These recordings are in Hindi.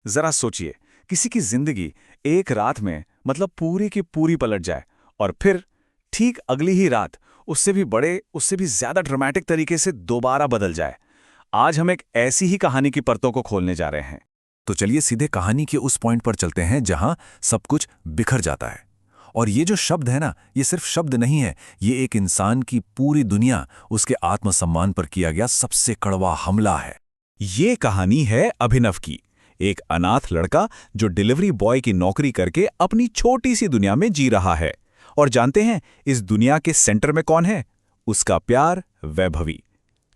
जरा सोचिए, किसी की जिंदगी एक रात में मतलब पूरी की पूरी पलट जाए और फिर ठीक अगली ही रात उससे भी बड़े, उससे भी ज्यादा ड्रामेटिक तरीके से दोबारा बदल जाए। आज हम एक ऐसी ही कहानी की परतों को खोलने जा रहे हैं। तो चलिए सीधे कहानी के उस पॉइंट पर चलते हैं जहां सब कुछ बिखर जाता है। और ये जो शब्द है ना, ये सिर्फ शब्द नहीं है, ये एक इंसान की पूरी दुनिया, उसके आत्मसम्मान पर किया गया सबसे कड़वा हमला है। ये कहानी है अभिनव की, एक अनाथ लड़का जो डिलीवरी बॉय की नौकरी करके अपनी छोटी सी दुनिया में जी रहा है। और जानते हैं इस दुनिया के सेंटर में कौन है? उसका प्यार वैभवी।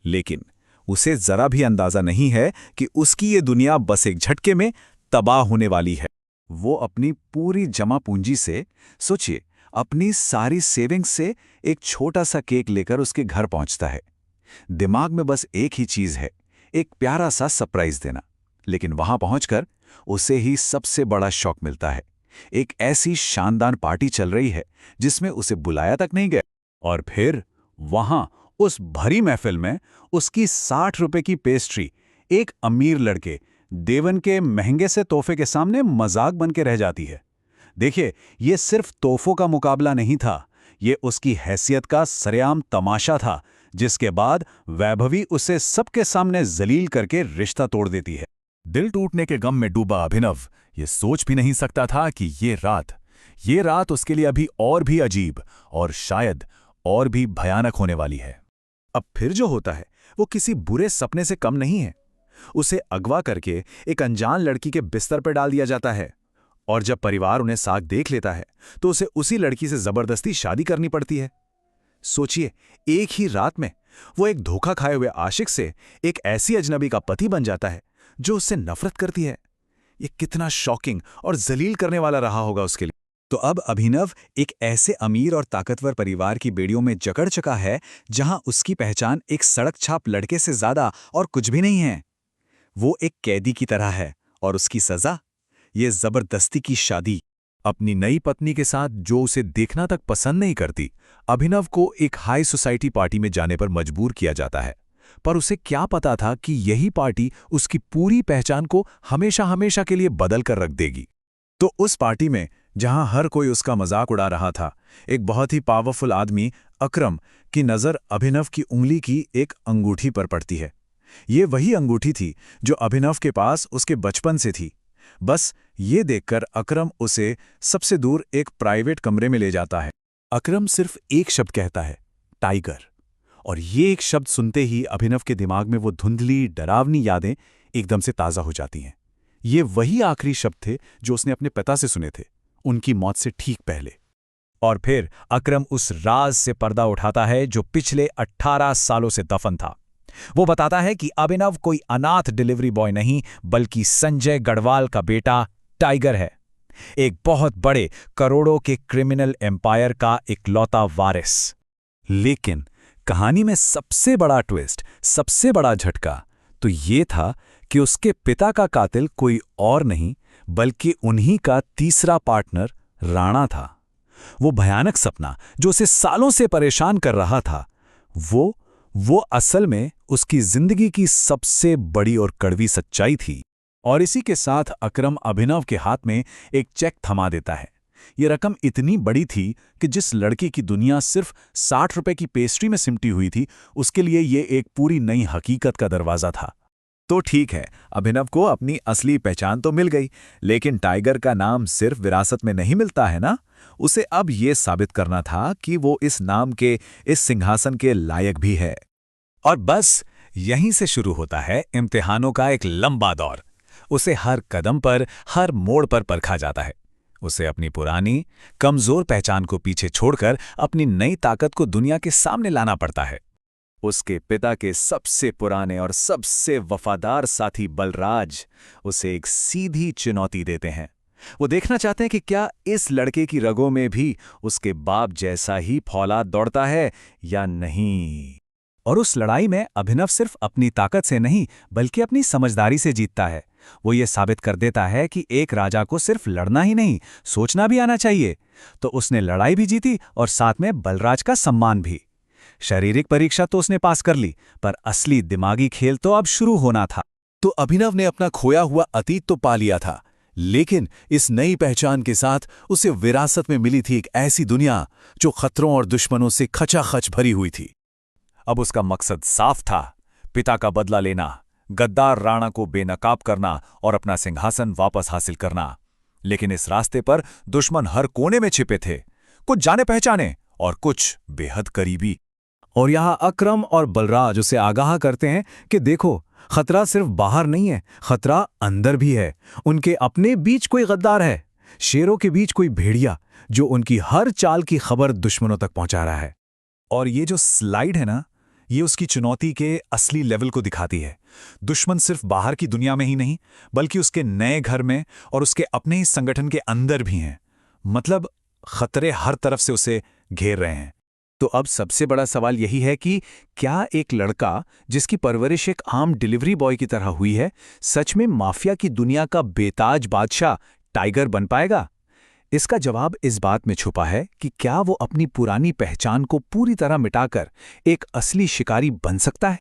लेकिन उसे जरा भी अंदाजा नहीं है कि उसकी ये दुनिया बस एक झटके में तबाह होने वाली है। वो अपनी पूरी जमा पूंजी से, सोचिए, अपनी सारी सेविंग्स से एक छोटा सा केक लेकर उसके घर पहुंचता है। दिमाग में बस एक ही चीज है, एक प्यारा सा सरप्राइज देना। लेकिन वहां पहुंचकर उसे ही सबसे बड़ा शॉक मिलता है। एक ऐसी शानदार पार्टी चल रही है जिसमें उसे बुलाया तक नहीं गया। और फिर वहां उस भरी महफिल में उसकी 60 रुपए की पेस्ट्री एक अमीर लड़के देवन के महंगे से तोहफे के सामने मजाक बन के रह जाती है। देखिए, ये सिर्फ तोहफों का मुकाबला नहीं था, ये उसकी हैसियत का सरेआम तमाशा था, जिसके बाद वैभवी उसे सबके सामने जलील करके रिश्ता तोड़ देती है। दिल टूटने के गम में डूबा अभिनव ये सोच भी नहीं सकता था कि ये रात उसके लिए अभी और भी अजीब और शायद और भी भयानक होने वाली है। अब फिर जो होता है वो किसी बुरे सपने से कम नहीं है। उसे अगवा करके एक अनजान लड़की के बिस्तर पर डाल दिया जाता है, और जब परिवार उन्हें साथ देख लेता है तो उसे उसी लड़की से जबरदस्ती शादी करनी पड़ती है। सोचिए, एक ही रात में वो एक धोखा खाए हुए आशिक से एक ऐसी अजनबी का पति बन जाता है जो उससे नफरत करती है। ये कितना शॉकिंग और जलील करने वाला रहा होगा उसके लिए। तो अब अभिनव एक ऐसे अमीर और ताकतवर परिवार की बेड़ियों में जकड़ चुका है जहां उसकी पहचान एक सड़क छाप लड़के से ज्यादा और कुछ भी नहीं है। वो एक कैदी की तरह है और उसकी सजा, ये जबरदस्ती की शादी। अपनी नई पत्नी के साथ जो उसे देखना तक पसंद नहीं करती, अभिनव को एक हाई सोसाइटी पार्टी में जाने पर मजबूर किया जाता है। पर उसे क्या पता था कि यही पार्टी उसकी पूरी पहचान को हमेशा हमेशा के लिए बदल कर रख देगी। तो उस पार्टी में जहां हर कोई उसका मजाक उड़ा रहा था, एक बहुत ही पावरफुल आदमी अकरम की नजर अभिनव की उंगली की एक अंगूठी पर पड़ती है। ये वही अंगूठी थी जो अभिनव के पास उसके बचपन से थी। बस ये देखकर अकरम उसे सबसे दूर एक प्राइवेट कमरे में ले जाता है। अकरम सिर्फ एक शब्द कहता है, टाइगर। और ये एक शब्द सुनते ही अभिनव के दिमाग में वो धुंधली डरावनी यादें एकदम से ताज़ा हो जाती हैं। ये वही आखिरी शब्द थे जो उसने अपने पिता से सुने थे, उनकी मौत से ठीक पहले। और फिर अकरम उस राज से पर्दा उठाता है जो पिछले 18 सालों से दफन था। वो बताता है कि अभिनव कोई अनाथ डिलीवरी बॉय नहीं, बल्कि संजय गढ़वाल का बेटा टाइगर है, एक बहुत बड़े करोड़ों के क्रिमिनल एम्पायर का इकलौता वारिस। लेकिन कहानी में सबसे बड़ा ट्विस्ट, सबसे बड़ा झटका तो ये था कि उसके पिता का कातिल कोई और नहीं बल्कि उन्हीं का तीसरा पार्टनर राणा था। वो भयानक सपना जो उसे सालों से परेशान कर रहा था, वो असल में उसकी जिंदगी की सबसे बड़ी और कड़वी सच्चाई थी। और इसी के साथ अकरम अभिनव के हाथ में एक चेक थमा देता है। ये रकम इतनी बड़ी थी कि जिस लड़की की दुनिया सिर्फ 60 रुपए की पेस्ट्री में सिमटी हुई थी, उसके लिए ये एक पूरी नई हकीकत का दरवाजा था। तो ठीक है, अभिनव को अपनी असली पहचान तो मिल गई, लेकिन टाइगर का नाम सिर्फ विरासत में नहीं मिलता है ना। उसे अब ये साबित करना था कि वो इस नाम के, इस सिंहासन के लायक भी है। और बस यहीं से शुरू होता है इम्तिहानों का एक लंबा दौर। उसे हर कदम पर, हर मोड़ पर परखा जाता है। उसे अपनी पुरानी कमजोर पहचान को पीछे छोड़कर अपनी नई ताकत को दुनिया के सामने लाना पड़ता है। उसके पिता के सबसे पुराने और सबसे वफादार साथी बलराज उसे एक सीधी चुनौती देते हैं। वो देखना चाहते हैं कि क्या इस लड़के की रगों में भी उसके बाप जैसा ही फौलाद दौड़ता है या नहीं। और उस लड़ाई में अभिनव सिर्फ अपनी ताकत से नहीं बल्कि अपनी समझदारी से जीतता है। वो ये साबित कर देता है कि एक राजा को सिर्फ लड़ना ही नहीं, सोचना भी आना चाहिए। तो उसने लड़ाई भी जीती और साथ में बलराज का सम्मान भी। शारीरिक परीक्षा तो उसने पास कर ली, पर असली दिमागी खेल तो अब शुरू होना था। तो अभिनव ने अपना खोया हुआ अतीत तो पा लिया था, लेकिन इस नई पहचान के साथ उसे विरासत में मिली थी एक ऐसी दुनिया जो खतरों और दुश्मनों से खचाखच भरी हुई थी। अब उसका मकसद साफ था, पिता का बदला लेना, गद्दार राणा को बेनकाब करना और अपना सिंहासन वापस हासिल करना। लेकिन इस रास्ते पर दुश्मन हर कोने में छिपे थे, कुछ जाने पहचाने और कुछ बेहद करीबी। और यहाँ अकरम और बलराज उसे आगाह करते हैं कि देखो, खतरा सिर्फ बाहर नहीं है, खतरा अंदर भी है। उनके अपने बीच कोई गद्दार है, शेरों के बीच कोई भेड़िया जो उनकी हर चाल की खबर दुश्मनों तक पहुंचा रहा है। और ये जो स्लाइड है ना, ये उसकी चुनौती के असली लेवल को दिखाती है। दुश्मन सिर्फ बाहर की दुनिया में ही नहीं, बल्कि उसके नए घर में और उसके अपने ही संगठन के अंदर भी हैं। मतलब खतरे हर तरफ से उसे घेर रहे हैं। तो अब सबसे बड़ा सवाल यही है कि क्या एक लड़का जिसकी परवरिश एक आम डिलीवरी बॉय की तरह हुई है, सच में माफिया की दुनिया का बेताज बादशाह टाइगर बन पाएगा? इसका जवाब इस बात में छुपा है कि क्या वो अपनी पुरानी पहचान को पूरी तरह मिटाकर एक असली शिकारी बन सकता है।